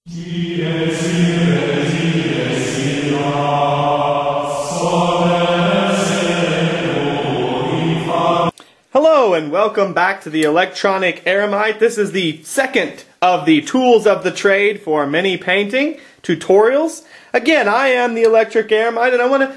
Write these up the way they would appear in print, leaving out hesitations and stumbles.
Hello and welcome back to the Electronic Eremite. This is the second of the tools of the trade for mini painting tutorials. Again, I am the Electric Eremite, and I want to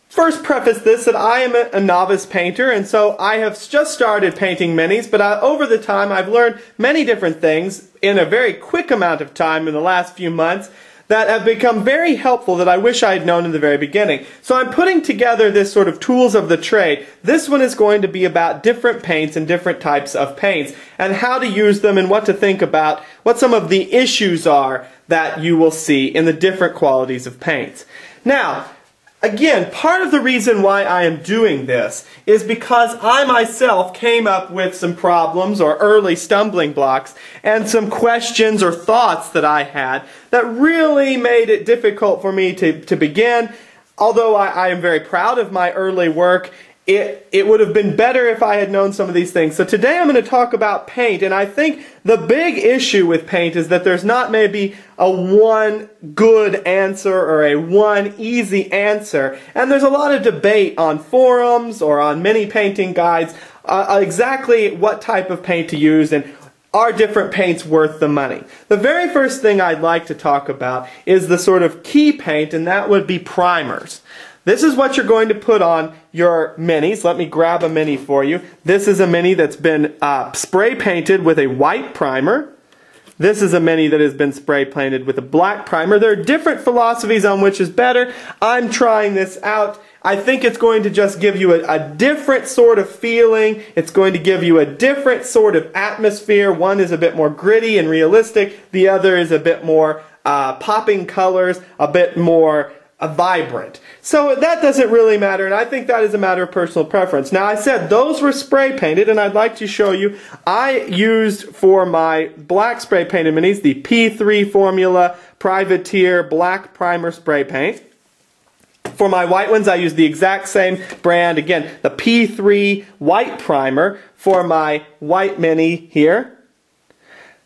first preface this that I am a novice painter, and so I have just started painting minis, but over the time I've learned many different things in a very quick amount of time in the last few months that have become very helpful that I wish I had known in the very beginning. So I'm putting together this sort of tools of the trade. This one is going to be about different paints and different types of paints and how to use them and what to think about, what some of the issues are that you will see in the different qualities of paints. Now, again, part of the reason why I am doing this is because I myself came up with some problems or early stumbling blocks and some questions or thoughts that I had that really made it difficult for me to begin. Although I am very proud of my early work, it would have been better if I had known some of these things. So today I'm going to talk about paint, and I think the big issue with paint is that there's not maybe a one good answer or a one easy answer, and there's a lot of debate on forums or on many painting guides exactly what type of paint to use and are different paints worth the money. The very first thing I'd like to talk about is the sort of key paint, and that would be primers. This is what you're going to put on your minis. Let me grab a mini for you. This is a mini that's been spray painted with a white primer. This is a mini that has been spray painted with a black primer. There are different philosophies on which is better. I'm trying this out. I think it's going to just give you a different sort of feeling. It's going to give you a different sort of atmosphere. One is a bit more gritty and realistic. The other is a bit more popping colors, a bit more vibrant. So that doesn't really matter, and I think that is a matter of personal preference. Now, I said those were spray painted, and I'd like to show you. I used for my black spray painted minis the P3 Formula Privateer Black Primer Spray Paint. For my white ones, I used the exact same brand, again, the P3 White Primer for my white mini here.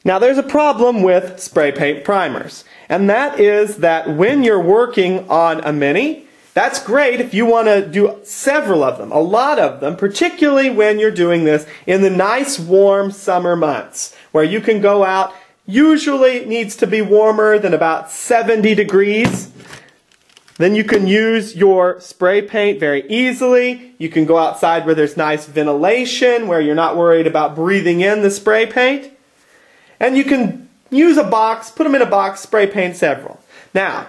Now, there's a problem with spray paint primers, and that is that when you're working on a mini, that's great if you want to do several of them, a lot of them, particularly when you're doing this in the nice warm summer months, where you can go out. Usually it needs to be warmer than about 70 degrees. Then you can use your spray paint very easily. You can go outside where there's nice ventilation, where you're not worried about breathing in the spray paint. And you can use a box, put them in a box, spray paint several. Now,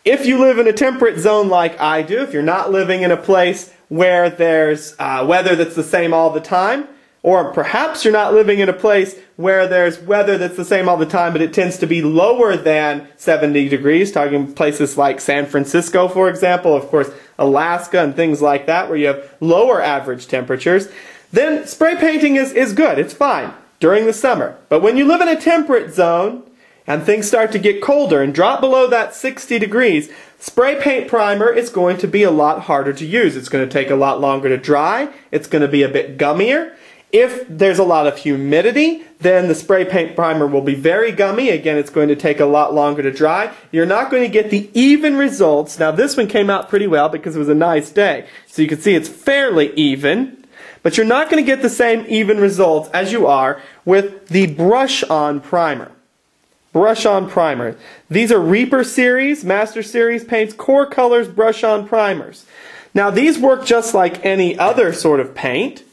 if you live in a temperate zone like I do, if you're not living in a place where there's weather that's the same all the time, or perhaps you're not living in a place where there's weather that's the same all the time, but it tends to be lower than 70 degrees, talking places like San Francisco, for example, of course, Alaska and things like that, where you have lower average temperatures, then spray painting is good. It's fine during the summer. But when you live in a temperate zone and things start to get colder and drop below that 60 degrees, spray paint primer is going to be a lot harder to use. It's going to take a lot longer to dry. It's going to be a bit gummier. If there's a lot of humidity, then the spray paint primer will be very gummy. Again, it's going to take a lot longer to dry. You're not going to get the even results. Now, this one came out pretty well because it was a nice day. So you can see it's fairly even. But you're not going to get the same even results as you are with the brush-on primer. Brush-on primer. These are Reaper Series, Master Series paints, Core Colors brush-on primers. Now, these work just like any other sort of paint.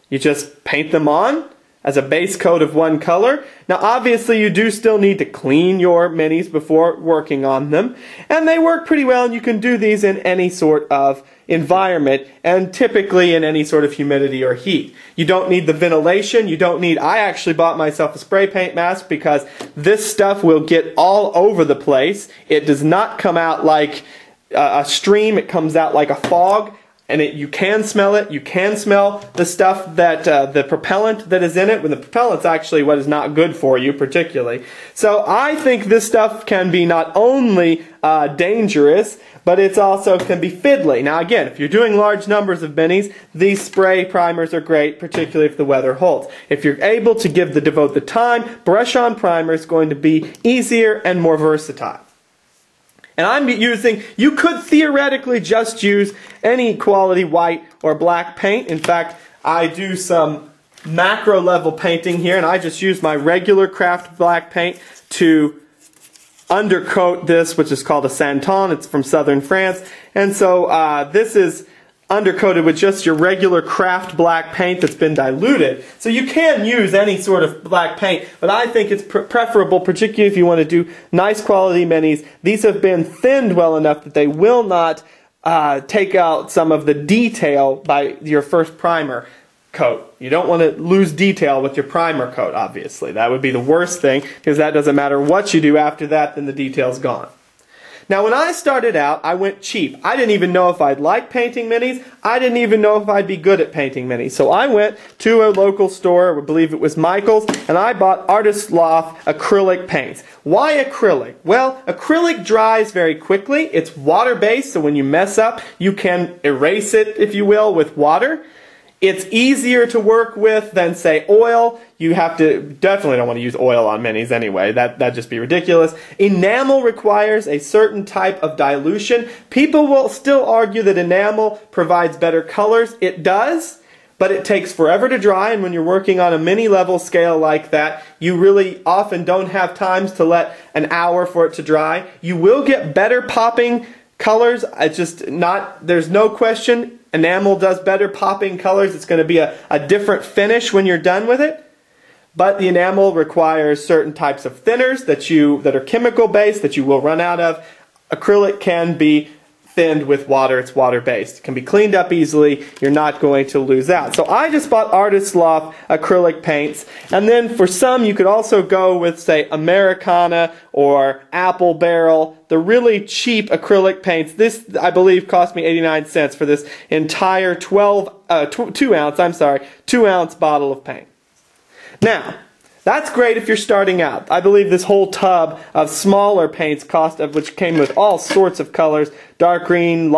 You just paint them on as a base coat of one color. Now, obviously, you do still need to clean your minis before working on them. And they work pretty well, and you can do these in any sort of environment and typically in any sort of humidity or heat. You don't need the ventilation. You don't need, I actually bought myself a spray paint mask because this stuff will get all over the place. It does not come out like a stream. It comes out like a fog. and you can smell it. You can smell the stuff that, the propellant that is in it, when the propellant's actually what is not good for you particularly. So I think this stuff can be not only dangerous, but it's also can be fiddly. Now again, if you're doing large numbers of minis, these spray primers are great, particularly if the weather holds. If you're able to devote the time, brush-on primer is going to be easier and more versatile. And I'm using, you could theoretically just use any quality white or black paint. In fact, I do some macro level painting here, and I just use my regular craft black paint to undercoat this, which is called a Santon. It's from southern France. And so this is undercoated with just your regular craft black paint that's been diluted. So you can use any sort of black paint, but I think it's preferable, particularly if you want to do nice quality minis. These have been thinned well enough that they will not take out some of the detail by your first primer coat. You don't want to lose detail with your primer coat, obviously. That would be the worst thing, because that doesn't matter what you do after that, then the detail's gone. Now when I started out, I went cheap. I didn't even know if I'd like painting minis. I didn't even know if I'd be good at painting minis. So I went to a local store, I believe it was Michael's, and I bought Artist Loft acrylic paints. Why acrylic? Well, acrylic dries very quickly. It's water-based, so when you mess up, you can erase it, if you will, with water. It's easier to work with than, say, oil. You have to, definitely don't want to use oil on minis anyway. That'd just be ridiculous. Enamel requires a certain type of dilution. People will still argue that enamel provides better colors. It does, but it takes forever to dry, and when you're working on a mini level scale like that, you really often don't have times to let an hour for it to dry. You will get better popping colors. It's just not, there's no question. Enamel does better popping colors. It's going to be a different finish when you're done with it. But the enamel requires certain types of thinners that are chemical based that you will run out of. Acrylic can be thinned with water. It's water based. It can be cleaned up easily. You're not going to lose out. So I just bought Artist Loft acrylic paints. And then for some you could also go with, say, Americana or Apple Barrel. The really cheap acrylic paints. This, I believe, cost me 89 cents for this entire 2 ounce bottle of paint. Now, that's great if you're starting out. I believe this whole tub of smaller paints which came with all sorts of colors, dark green,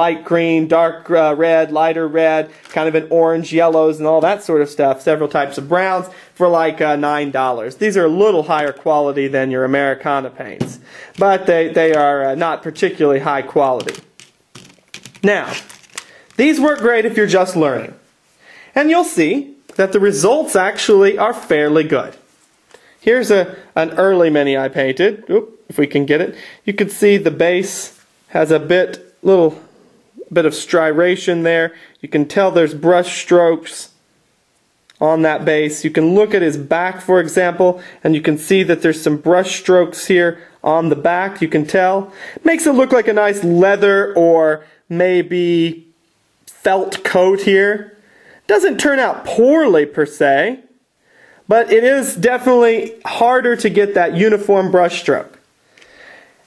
dark red, lighter red, kind of an orange, yellows, and all that sort of stuff, several types of browns, for like $9. These are a little higher quality than your Americana paints, but they are not particularly high quality. Now, these work great if you're just learning. And you'll see that the results actually are fairly good. Here's an early mini I painted. Oop, if we can get it. You can see the base has a little bit of striation there. You can tell there's brush strokes on that base. You can look at his back, for example, and you can see that there's some brush strokes here on the back. You can tell. Makes it look like a nice leather or maybe felt coat here. Doesn't turn out poorly per se. But it is definitely harder to get that uniform brush stroke.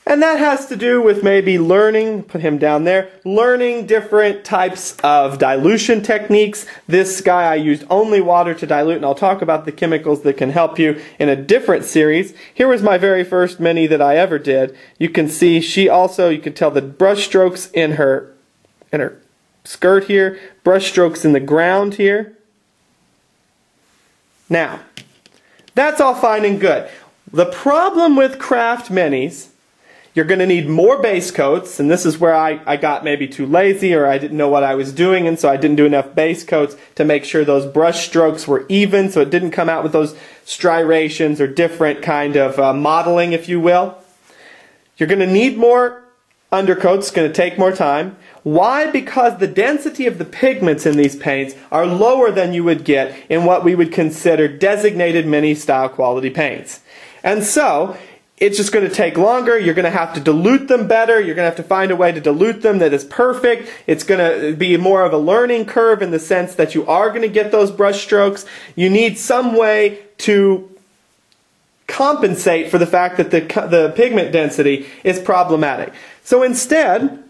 And that has to do with maybe learning, put him down there, learning different types of dilution techniques. This guy I used only water to dilute, and I'll talk about the chemicals that can help you in a different series. Here was my very first mini that I ever did. You can see you can tell the brush strokes in her skirt here, brush strokes in the ground here. Now, that's all fine and good. The problem with craft minis, you're going to need more base coats, and this is where I got maybe too lazy, or I didn't know what I was doing, and so I didn't do enough base coats to make sure those brush strokes were even, so it didn't come out with those striations or different kind of modeling, if you will. You're going to need more undercoats. It's going to take more time. Why? Because the density of the pigments in these paints are lower than you would get in what we would consider designated mini style quality paints. And so, it's just going to take longer. You're going to have to dilute them better. You're going to have to find a way to dilute them that is perfect. It's going to be more of a learning curve in the sense that you are going to get those brush strokes. You need some way to compensate for the fact that the pigment density is problematic. So instead,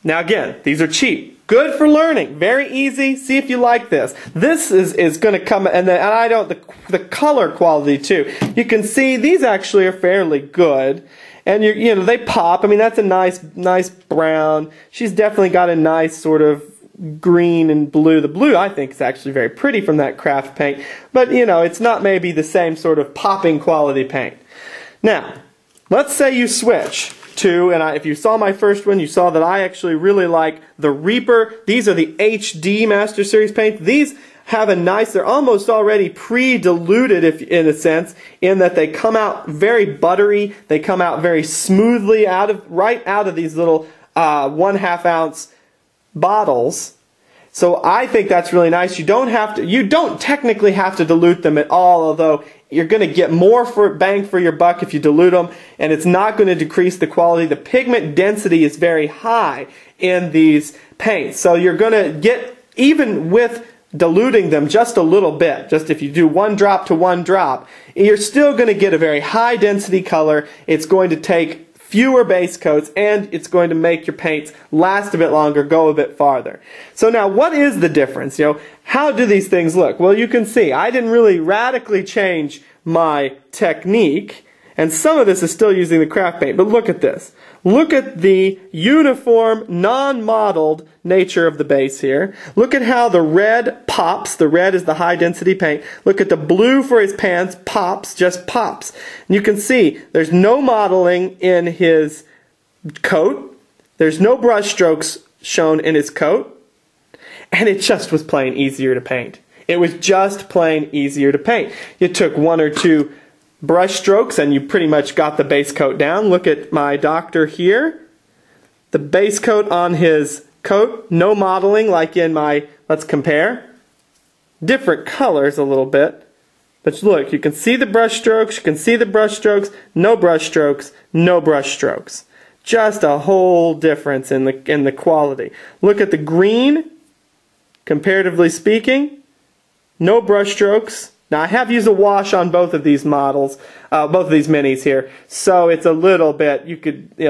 now again, these are cheap. Good for learning. Very easy. See if you like this. This is going to come, and the color quality too. You can see these actually are fairly good, and you know they pop. I mean, that's a nice brown. She's definitely got a nice sort of green and blue. The blue I think is actually very pretty from that craft paint, but you know it's not maybe the same sort of popping quality paint. Now, let's say you switch to, and if you saw my first one, you saw that I actually really like the Reaper. These are the HD Master Series paint. These have a nice, they're almost already pre-diluted in a sense, in that they come out very buttery. They come out very smoothly right out of these little 1/2 ounce bottles. So I think that's really nice. You don't technically have to dilute them at all, although you're going to get more bang for your buck if you dilute them, and it's not going to decrease the quality. The pigment density is very high in these paints, so you're going to get, even with diluting them just a little bit, just if you do 1 drop to 1 drop, you're still going to get a very high density color. It's going to take fewer base coats, and it's going to make your paints last a bit longer, go a bit farther. So now, what is the difference? You know, how do these things look? Well, you can see I didn't really radically change my technique, and some of this is still using the craft paint, but look at this. Look at the uniform, non-modeled nature of the base here. Look at how the red pops. The red is the high density paint. Look at the blue for his pants. Pops, just pops. And you can see there's no modeling in his coat. There's no brush strokes shown in his coat. And it just was plain easier to paint. It was just plain easier to paint. You took 1 or 2 brush strokes and you pretty much got the base coat down. Look at my doctor here. The base coat on his coat, no modeling like in my, let's compare. Different colors a little bit. But look, you can see the brush strokes, you can see the brush strokes, no brush strokes, no brush strokes. Just a whole difference in the quality. Look at the green, comparatively speaking, no brush strokes. Now I have used a wash on both of these models, both of these minis here, so it's a little bit,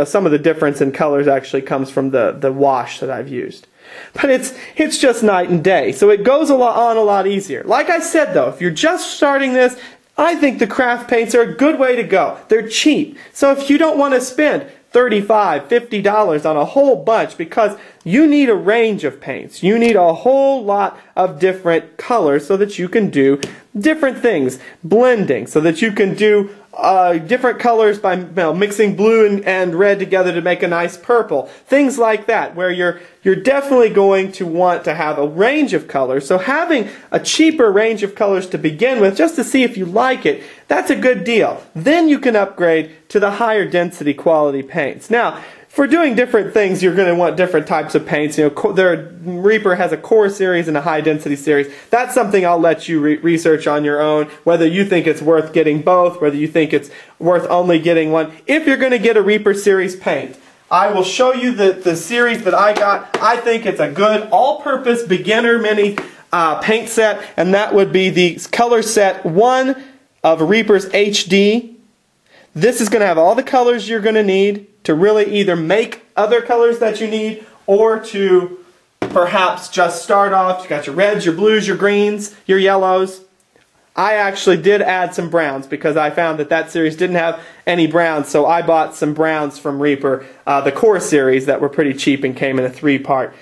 some of the difference in colors actually comes from the wash that I've used. But it's just night and day, so it goes on a lot easier. Like I said though, if you're just starting this, I think the craft paints are a good way to go. They're cheap, so if you don't want to spend $35, $50 on a whole bunch, because you need a range of paints. You need a whole lot of different colors so that you can do different things. Blending, so that you can do different colors by mixing blue and red together to make a nice purple. Things like that, where you're definitely going to want to have a range of colors. So having a cheaper range of colors to begin with, just to see if you like it, that's a good deal. Then you can upgrade to the higher density quality paints. Now, for doing different things, you're going to want different types of paints. You know, Reaper has a core series and a high density series. That's something I'll let you research on your own, whether you think it's worth getting both, whether you think it's worth only getting one. If you're going to get a Reaper series paint, I will show you the series that I got. I think it's a good all-purpose beginner mini paint set, and that would be the color set 1 of Reaper's HD. This is going to have all the colors you're going to need to really either make other colors that you need, or to perhaps just start off. You got your reds, your blues, your greens, your yellows. I actually did add some browns because I found that series didn't have any browns, so I bought some browns from Reaper, the core series, that were pretty cheap and came in a 3-part.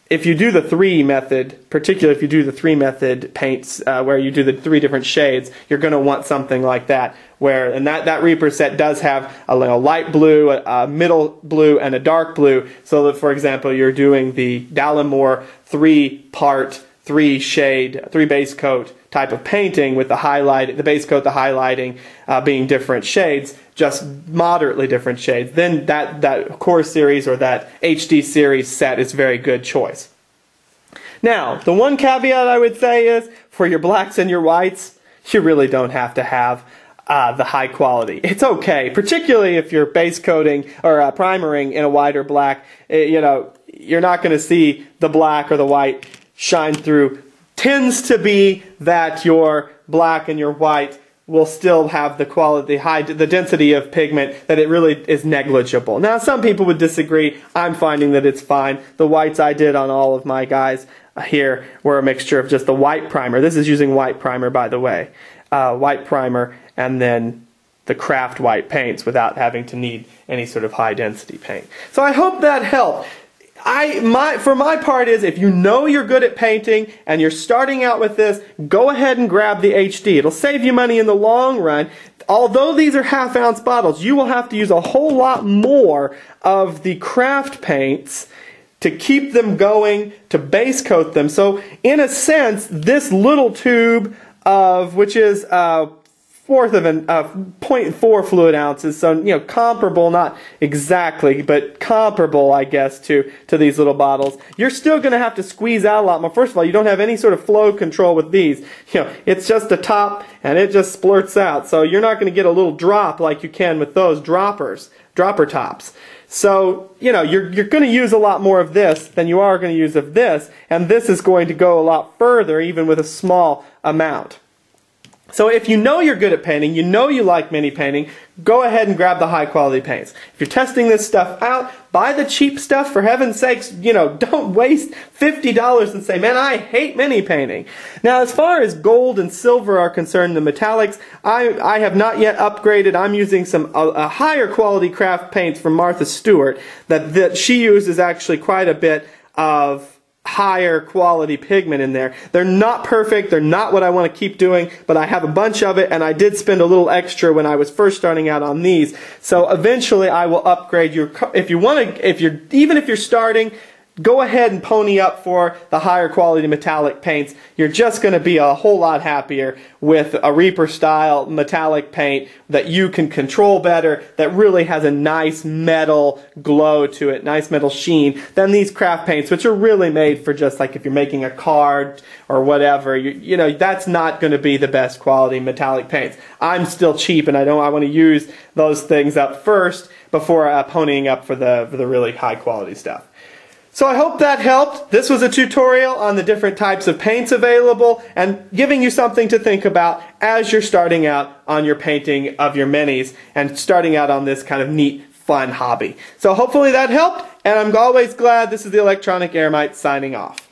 If you do the 3 method, particularly if you do the 3 method paints, where you do the 3 different shades, you're going to want something like that. And that Reaper set does have a light blue, a middle blue, and a dark blue. So that, for example, you're doing the Dallimore 3-part, 3-shade, 3 base coat type of painting with the base coat, the highlighting being different shades, just moderately different shades. Then that core series or that HD series set is a very good choice. Now, the one caveat I would say is, for your blacks and your whites, you really don't have to have the high quality. It's okay, particularly if you're base coating or primering in a white or black. You're not going to see the black or the white shine through. Tends to be that your black and your white will still have the quality, the density of pigment that it really is negligible. Now, some people would disagree. I'm finding that it's fine. The whites I did on all of my guys here were a mixture of just the white primer. This is using white primer, by the way. White primer and then the craft white paints without having to need any sort of high density paint. So I hope that helped. For my part is, if you know you're good at painting and you're starting out with this, go ahead and grab the HD. It'll save you money in the long run. Although these are half-ounce bottles, you will have to use a whole lot more of the craft paints to keep them going, to base coat them. So in a sense, this little tube of, which is fourth of 0.4 fluid ounces, so comparable, not exactly, but comparable, I guess, to these little bottles. You're still going to have to squeeze out a lot more. First of all, you don't have any sort of flow control with these. It's just a top and it just splurts out. So you're not going to get a little drop like you can with those dropper tops. So, you're going to use a lot more of this than you are going to use of this, and this is going to go a lot further even with a small amount. So if you know you're good at painting, you know you like mini painting, go ahead and grab the high quality paints. If you're testing this stuff out, buy the cheap stuff, for heaven's sakes. Don't waste $50 and say, man, I hate mini painting. Now, as far as gold and silver are concerned, the metallics, I have not yet upgraded. I'm using some higher quality craft paints from Martha Stewart that she uses actually quite a bit of higher quality pigment in there. They're not perfect, they're not what I want to keep doing, but I have a bunch of it, and I did spend a little extra when I was first starting out on these. So eventually I will upgrade your, even if you're starting, go ahead and pony up for the higher quality metallic paints. You're just going to be a whole lot happier with a Reaper style metallic paint that you can control better, that really has a nice metal glow to it, nice metal sheen, than these craft paints, which are really made for just like if you're making a card or whatever. That's not going to be the best quality metallic paints. I'm still cheap, and I want to use those things up first before ponying up for the really high quality stuff. So I hope that helped. This was a tutorial on the different types of paints available and giving you something to think about as you're starting out on your painting of your minis and starting out on this kind of neat, fun hobby. So hopefully that helped, and I'm always glad. This is the Electronic Eremite signing off.